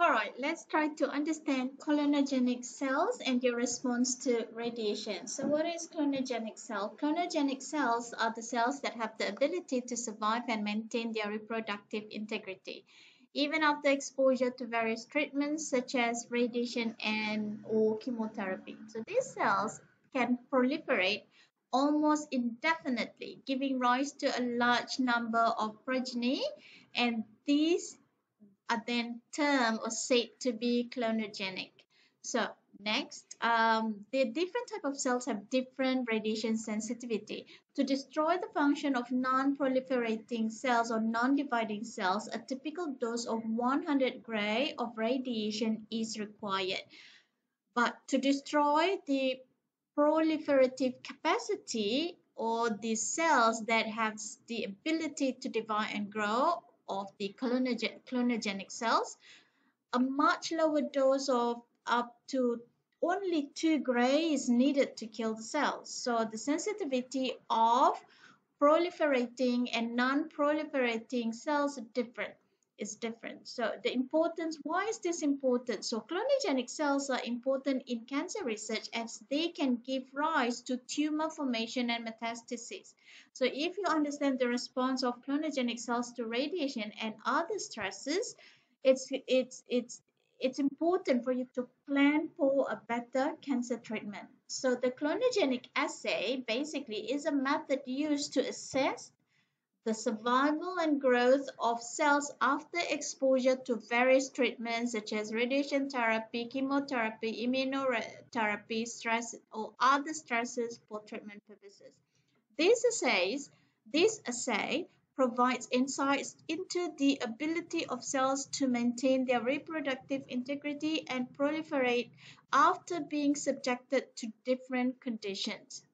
All right, let's try to understand cholinergic cells and their response to radiation. So, what is cholinergic cell? Cholinergic cells are the cells that have the ability to survive and maintain their reproductive integrity, even after exposure to various treatments such as radiation and or chemotherapy. So, these cells can proliferate almost indefinitely, giving rise to a large number of progeny, and these are then termed or said to be clonogenic. So next, the different type of cells have different radiation sensitivity. To destroy the function of non-proliferating cells or non-dividing cells, a typical dose of 100 gray of radiation is required. But to destroy the proliferative capacity or the cells that have the ability to divide and grow of the clonogenic cells, a much lower dose of up to only 2 gray is needed to kill the cells. So the sensitivity of proliferating and non-proliferating cells are different. It's different. So the importance, why is this important? So clonogenic cells are important in cancer research as they can give rise to tumor formation and metastasis. So if you understand the response of clonogenic cells to radiation and other stresses, it's important for you to plan for a better cancer treatment. So the clonogenic assay basically is a method used to assess the survival and growth of cells after exposure to various treatments such as radiation therapy, chemotherapy, immunotherapy, stress, or other stresses for treatment purposes. This assay provides insights into the ability of cells to maintain their reproductive integrity and proliferate after being subjected to different conditions.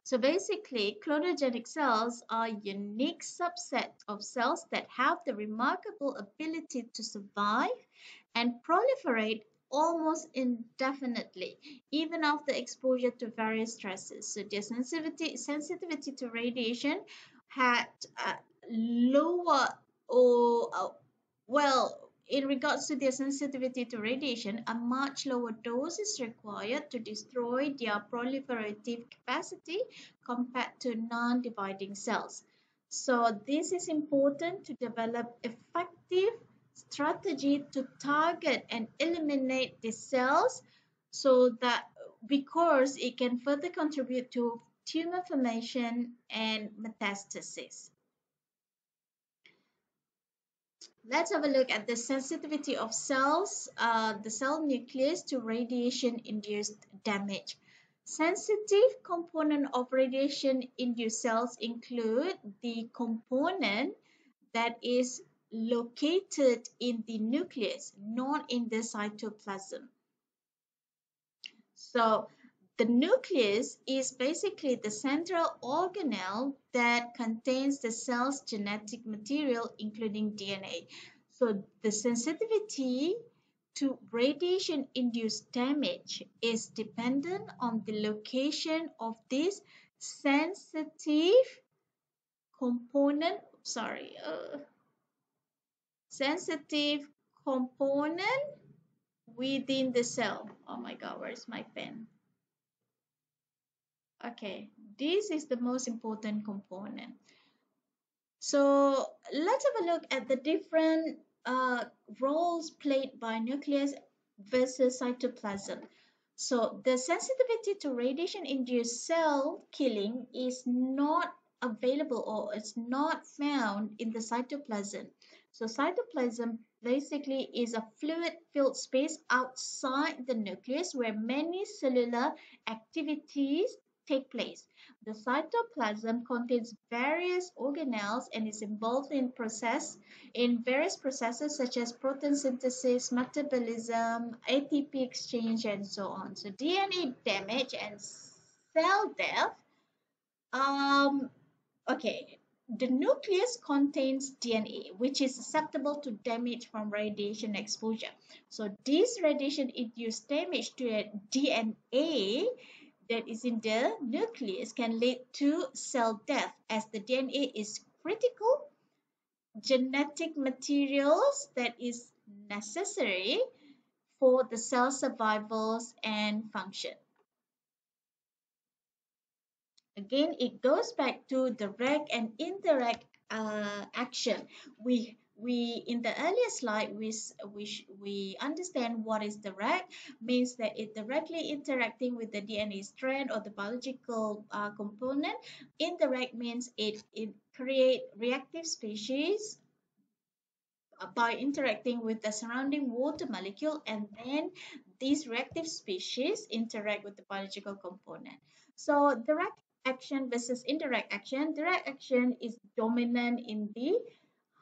So basically, clonogenic cells are a unique subset of cells that have the remarkable ability to survive and proliferate almost indefinitely, even after exposure to various stresses. So their sensitivity to radiation had lower or well, in regards to their sensitivity to radiation, a much lower dose is required to destroy their proliferative capacity compared to non-dividing cells. So this is important to develop effective strategy to target and eliminate the cells so that because it can further contribute to tumor formation and metastasis. Let's have a look at the sensitivity of cells, the cell nucleus to radiation-induced damage. Sensitive component of radiation-induced cells include the component that is located in the nucleus, not in the cytoplasm. So the nucleus is basically the central organelle that contains the cell's genetic material, including DNA. So the sensitivity to radiation-induced damage is dependent on the location of this sensitive component, sensitive component within the cell. Oh my God, where's my pen? Okay, this is the most important component. So let's have a look at the different roles played by nucleus versus cytoplasm. So the sensitivity to radiation-induced cell killing is not available or it's not found in the cytoplasm. So cytoplasm basically is a fluid-filled space outside the nucleus where many cellular activities take place. The cytoplasm contains various organelles and is involved in various processes such as protein synthesis, metabolism, ATP exchange, and so on. So DNA damage and cell death. Okay, the nucleus contains DNA, which is susceptible to damage from radiation exposure. So this radiation-induced damage to a DNA that is in the nucleus can lead to cell death as the DNA is critical genetic materials that is necessary for the cell survivals and function. Again, it goes back to direct and indirect action. We in the earlier slide we understand what is direct means that it directly interacting with the DNA strand or the biological component. Indirect means it create reactive species by interacting with the surrounding water molecule, and then these reactive species interact with the biological component. So direct action versus indirect action. Direct action is dominant in the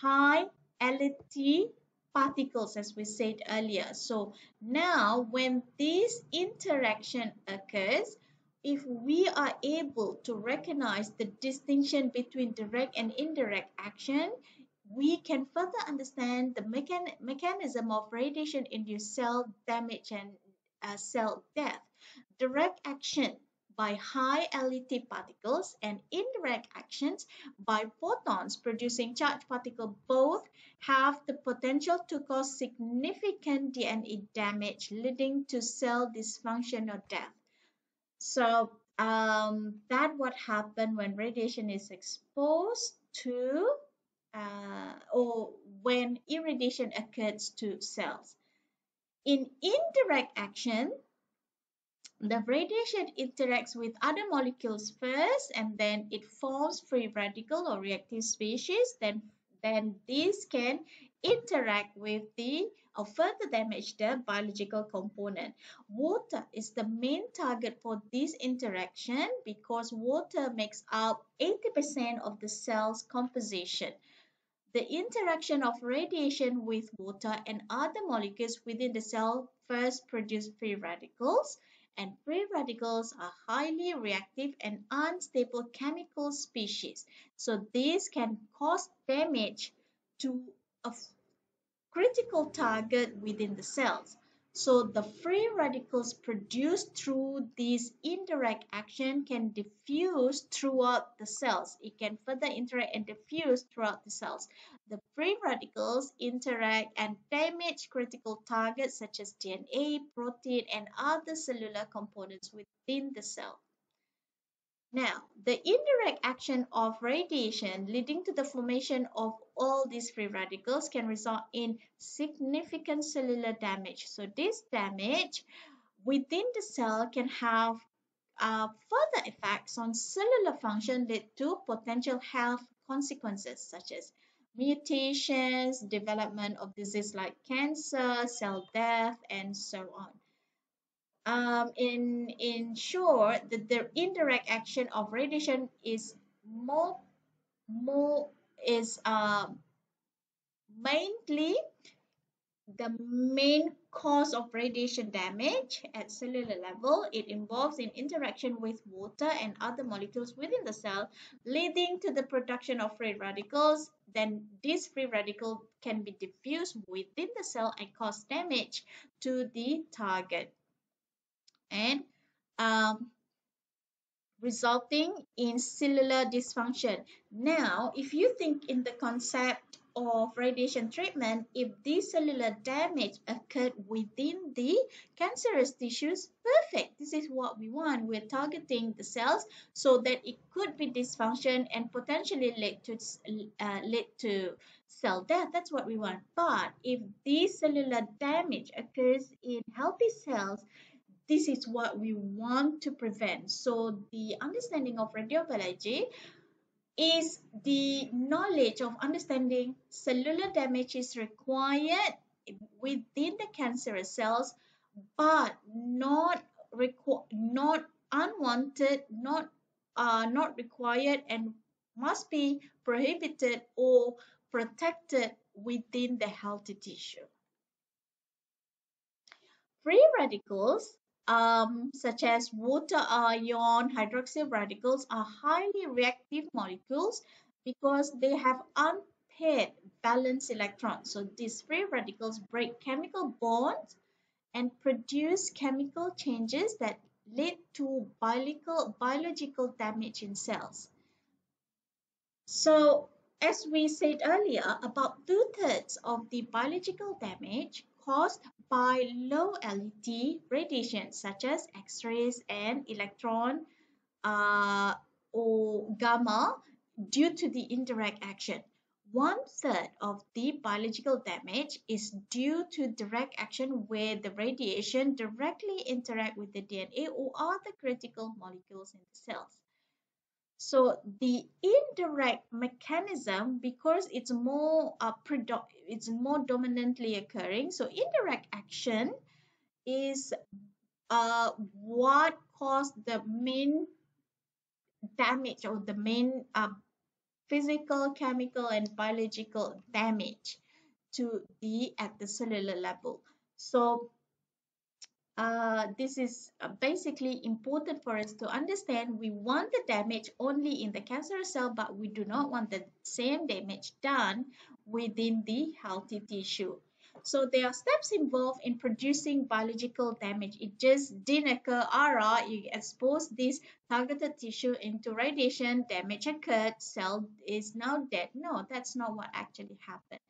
high LT particles, as we said earlier. So now when this interaction occurs, if we are able to recognize the distinction between direct and indirect action, we can further understand the mechanism of radiation-induced cell damage and cell death. Direct action by high LET particles and indirect actions by photons producing charged particles both have the potential to cause significant DNA damage, leading to cell dysfunction or death. So that what happened when radiation is exposed to or when irradiation occurs to cells. In indirect action, the radiation interacts with other molecules first, and then it forms free radical or reactive species. Then these can interact with the or further damage the biological component. Water is the main target for this interaction because water makes up 80% of the cell's composition. The interaction of radiation with water and other molecules within the cell first produce free radicals, and free radicals are highly reactive and unstable chemical species. So these can cause damage to a critical target within the cells. So the free radicals produced through this indirect action can diffuse throughout the cells. It can further interact and diffuse throughout the cells. The free radicals interact and damage critical targets such as DNA, protein, and other cellular components within the cell. Now, the indirect action of radiation leading to the formation of all these free radicals can result in significant cellular damage. So this damage within the cell can have further effects on cellular function lead to potential health consequences such as mutations, development of disease like cancer, cell death, and so on. In short, the indirect action of radiation is more is mainly the main cause of radiation damage at cellular level. It involves in interaction with water and other molecules within the cell, leading to the production of free radicals. Then these free radicals can be diffused within the cell and cause damage to the target, and resulting in cellular dysfunction. Now, if you think in the concept of radiation treatment, if this cellular damage occurred within the cancerous tissues, perfect. This is what we want. We're targeting the cells so that it could be dysfunction and potentially lead to cell death. That's what we want. But if this cellular damage occurs in healthy cells, this is what we want to prevent. So the understanding of radiobiology is the knowledge of understanding cellular damage is required within the cancerous cells, but not unwanted, not required, and must be prohibited or protected within the healthy tissue. Free radicals, such as water ion hydroxyl radicals, are highly reactive molecules because they have unpaired valence electrons. So these free radicals break chemical bonds and produce chemical changes that lead to biological damage in cells. So as we said earlier, about two-thirds of the biological damage caused by low LET radiation, such as X-rays and electron uh, or gamma, due to the indirect action. One third of the biological damage is due to direct action where the radiation directly interact with the DNA or other critical molecules in the cells. So the indirect mechanism, because it's more dominantly occurring. So indirect action is what caused the main damage or the main physical, chemical, and biological damage to the at the cellular level. So this is basically important for us to understand. We want the damage only in the cancerous cell, but we do not want the same damage done within the healthy tissue. So there are steps involved in producing biological damage. It just didn't occur, you expose this targeted tissue into radiation, damage occurred, cell is now dead. No, that's not what actually happened.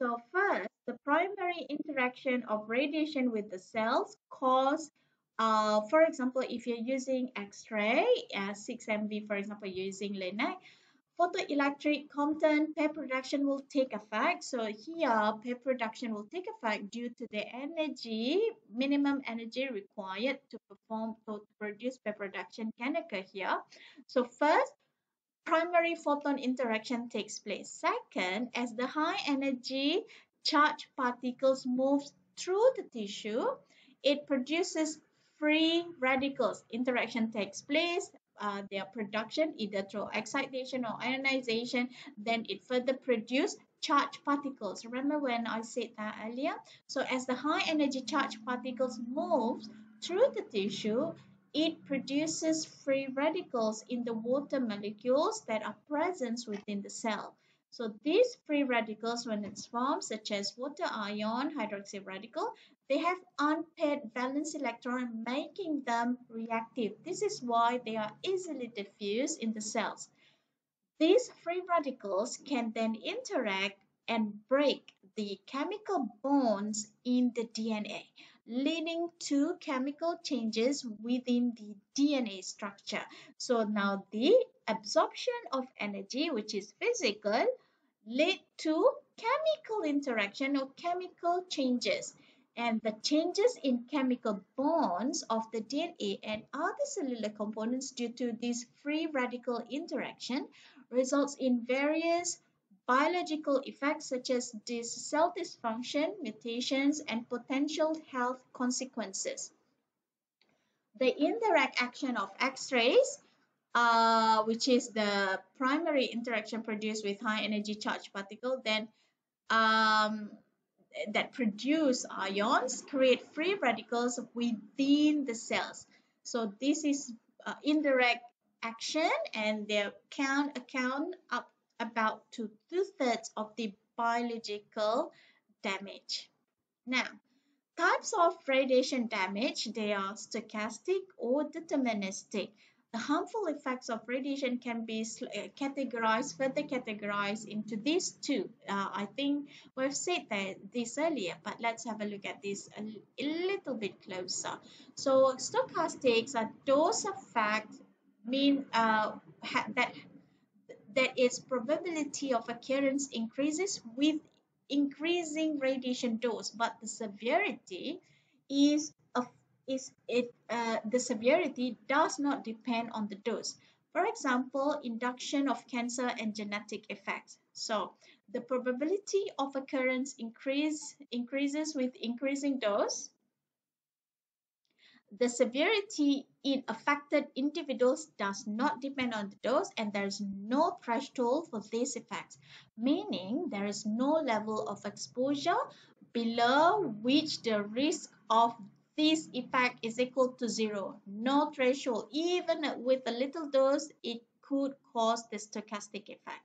So first, the primary interaction of radiation with the cells cause, for example, if you're using X-ray, 6 MV, for example, you're using LINAC, photoelectric Compton pair production will take effect. So here, pair production will take effect due to the energy, minimum energy required to produce pair production can occur here. So first, primary photon interaction takes place. Second, as the high energy charged particles move through the tissue, it produces free radicals. Interaction takes place, their production either through excitation or ionization, then it further produces charged particles. Remember when I said that earlier? So as the high energy charged particles move through the tissue, it produces free radicals in the water molecules that are present within the cell. So these free radicals, when it's formed, such as water ion, hydroxy radical, they have unpaired valence electron, making them reactive. This is why they are easily diffused in the cells. These free radicals can then interact and break the chemical bonds in the DNA, leading to chemical changes within the DNA structure. So now the absorption of energy, which is physical, lead to chemical interaction or chemical changes. And the changes in chemical bonds of the DNA and other cellular components due to this free radical interaction results in various biological effects such as this cell dysfunction, mutations, and potential health consequences. The indirect action of X-rays, which is the primary interaction produced with high energy charged particle, then um, that produce ions create free radicals within the cells. So this is indirect action, and they account up about to two-thirds of the biological damage. Now, types of radiation damage, they are stochastic or deterministic. The harmful effects of radiation can be further categorized into these two. I think we've said this earlier, but let's have a look at this a little bit closer. So stochastics are those effects that its probability of occurrence increases with increasing radiation dose, but the severity is of is it the severity does not depend on the dose. For example, induction of cancer and genetic effects. So the probability of occurrence increases with increasing dose. The severity in affected individuals does not depend on the dose, and there is no threshold for these effects, meaning there is no level of exposure below which the risk of this effect is equal to zero. No threshold. Even with a little dose, it could cause the stochastic effect.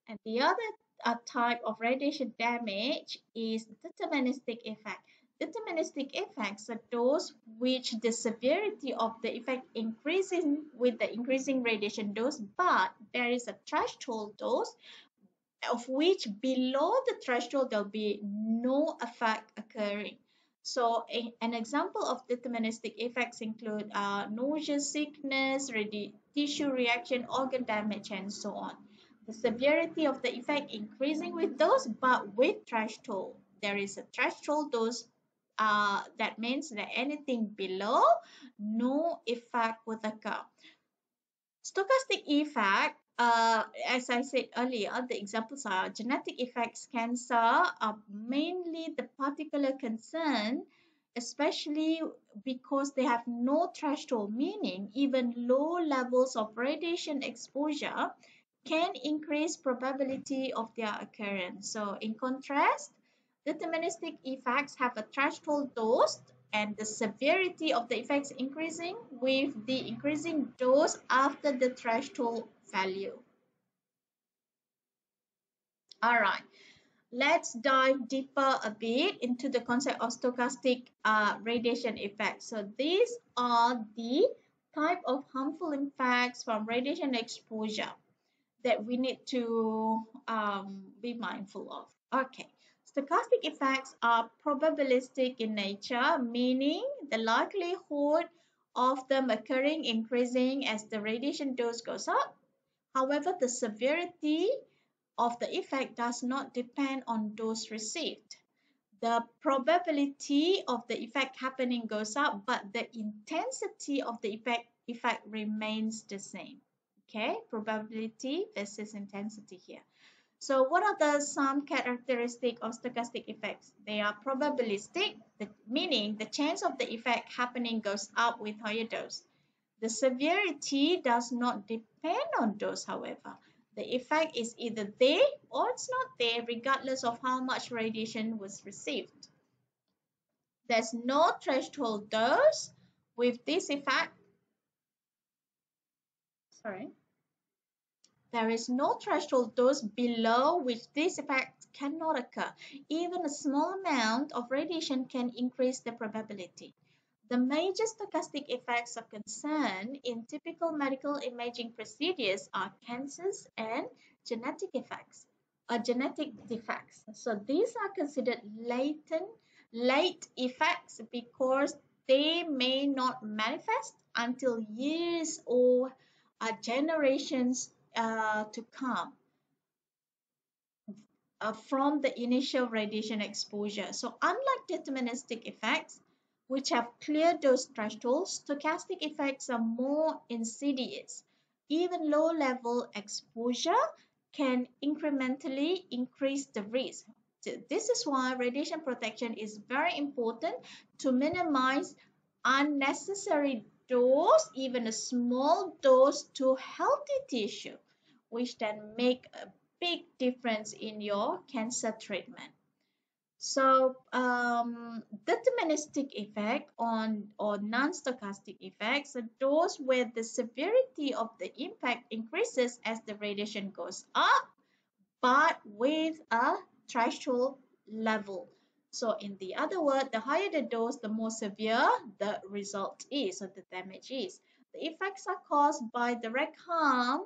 And the other type of radiation damage is deterministic effect. Deterministic effects are those which the severity of the effect increasing with the increasing radiation dose, but there is a threshold dose of which below the threshold there'll be no effect occurring. So an example of deterministic effects include nausea, sickness, tissue reaction, organ damage, and so on. The severity of the effect increasing with dose, but with threshold. There is a threshold dose. That means that anything below, no effect will occur. Stochastic effect, as I said earlier, the examples are genetic effects, cancer, are mainly the particular concern, especially because they have no threshold, meaning even low levels of radiation exposure can increase probability of their occurrence. So in contrast, deterministic effects have a threshold dose and the severity of the effects increasing with the increasing dose after the threshold value. All right, let's dive deeper a bit into the concept of stochastic radiation effects. So these are the type of harmful impacts from radiation exposure that we need to be mindful of. Okay, stochastic effects are probabilistic in nature, meaning the likelihood of them occurring increasing as the radiation dose goes up. However, the severity of the effect does not depend on dose received. The probability of the effect happening goes up, but the intensity of the effect remains the same. Okay, probability versus intensity here. So what are some characteristic of stochastic effects? They are probabilistic, meaning the chance of the effect happening goes up with higher dose. The severity does not depend on dose, however. The effect is either there or it's not there, regardless of how much radiation was received. There's no threshold dose with this effect. Sorry. There is no threshold dose below which this effect cannot occur. Even a small amount of radiation can increase the probability. The major stochastic effects of concern in typical medical imaging procedures are cancers and genetic effects, or genetic defects. So these are considered late effects because they may not manifest until years or generations to come from the initial radiation exposure. So unlike deterministic effects, which have clear dose thresholds, stochastic effects are more insidious. Even low-level exposure can incrementally increase the risk. This is why radiation protection is very important to minimize unnecessary dose, even a small dose to healthy tissue, which then make a big difference in your cancer treatment. So, deterministic effect on or non-stochastic effects are those where the severity of the impact increases as the radiation goes up, but with a threshold level. So, in the other word, the higher the dose, the more severe the result is, or the damage is. The effects are caused by direct harm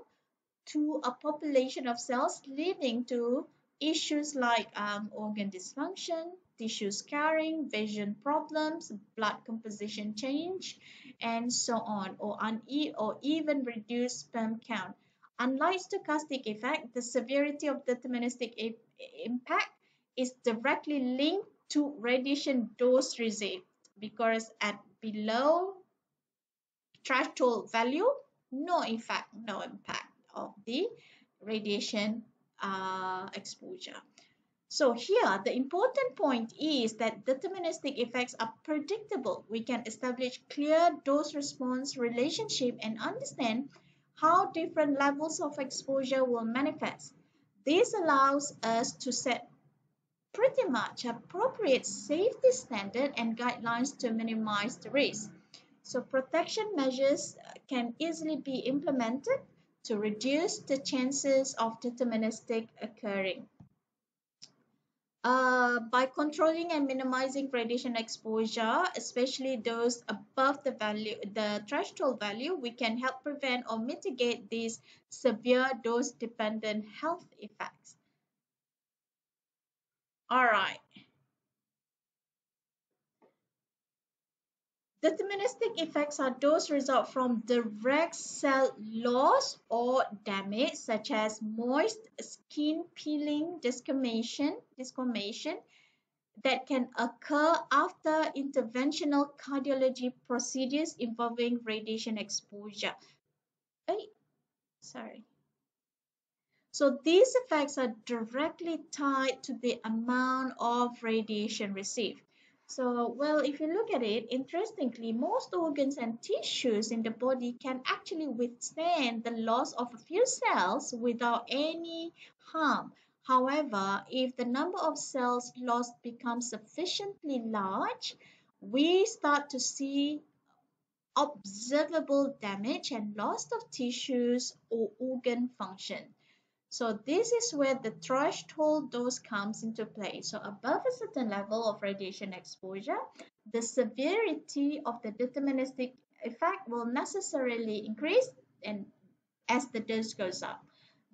to a population of cells, leading to issues like organ dysfunction, tissue scarring, vision problems, blood composition change, and so on, or even reduced sperm count. Unlike stochastic effect, the severity of deterministic impact is directly linked to radiation dose received because at below threshold value, no effect, no impact of the radiation exposure. So here, the important point is that deterministic effects are predictable. We can establish clear dose-response relationship and understand how different levels of exposure will manifest. This allows us to set pretty much appropriate safety standard and guidelines to minimize the risk. So protection measures can easily be implemented to reduce the chances of deterministic occurring. By controlling and minimizing radiation exposure, especially those above the threshold value, we can help prevent or mitigate these severe dose-dependent health effects. All right. Deterministic effects are those result from direct cell loss or damage, such as moist skin peeling, desquamation that can occur after interventional cardiology procedures involving radiation exposure. Hey, sorry. So these effects are directly tied to the amount of radiation received. So, well, if you look at it, interestingly, most organs and tissues in the body can actually withstand the loss of a few cells without any harm. However, if the number of cells lost becomes sufficiently large, we start to see observable damage and loss of tissues or organ function. So this is where the threshold dose comes into play. So above a certain level of radiation exposure, the severity of the deterministic effect will necessarily increase and as the dose goes up.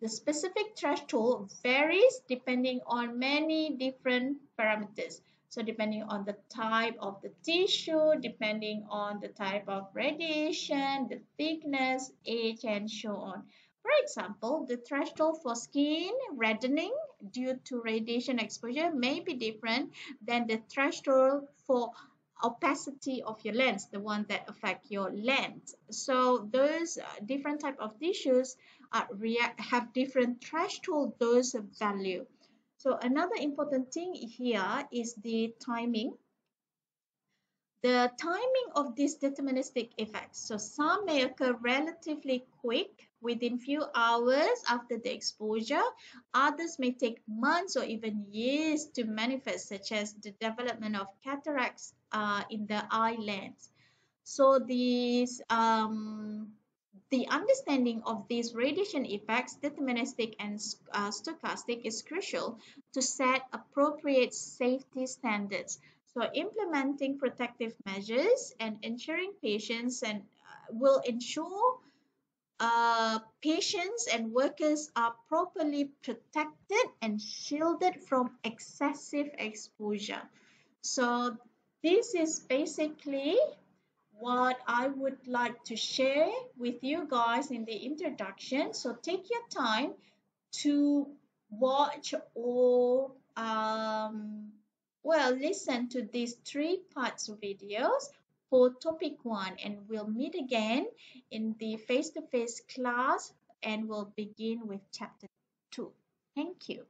The specific threshold varies depending on many different parameters. So depending on the type of the tissue, depending on the type of radiation, the thickness, age, and so on. For example, the threshold for skin reddening due to radiation exposure may be different than the threshold for opacity of your lens, the one that affect your lens. So those different type of tissues have different threshold dose value. So another important thing here is the timing. The timing of these deterministic effects. So some may occur relatively quick within few hours after the exposure. Others may take months or even years to manifest, such as the development of cataracts in the eye lens. So the understanding of these radiation effects, deterministic and stochastic, is crucial to set appropriate safety standards. So implementing protective measures and ensuring patients and will ensure patients and workers are properly protected and shielded from excessive exposure. So this is basically what I would like to share with you guys in the introduction. So take your time to watch or listen to these three parts videos for topic one, and we'll meet again in the face-to-face class and we'll begin with chapter two. Thank you.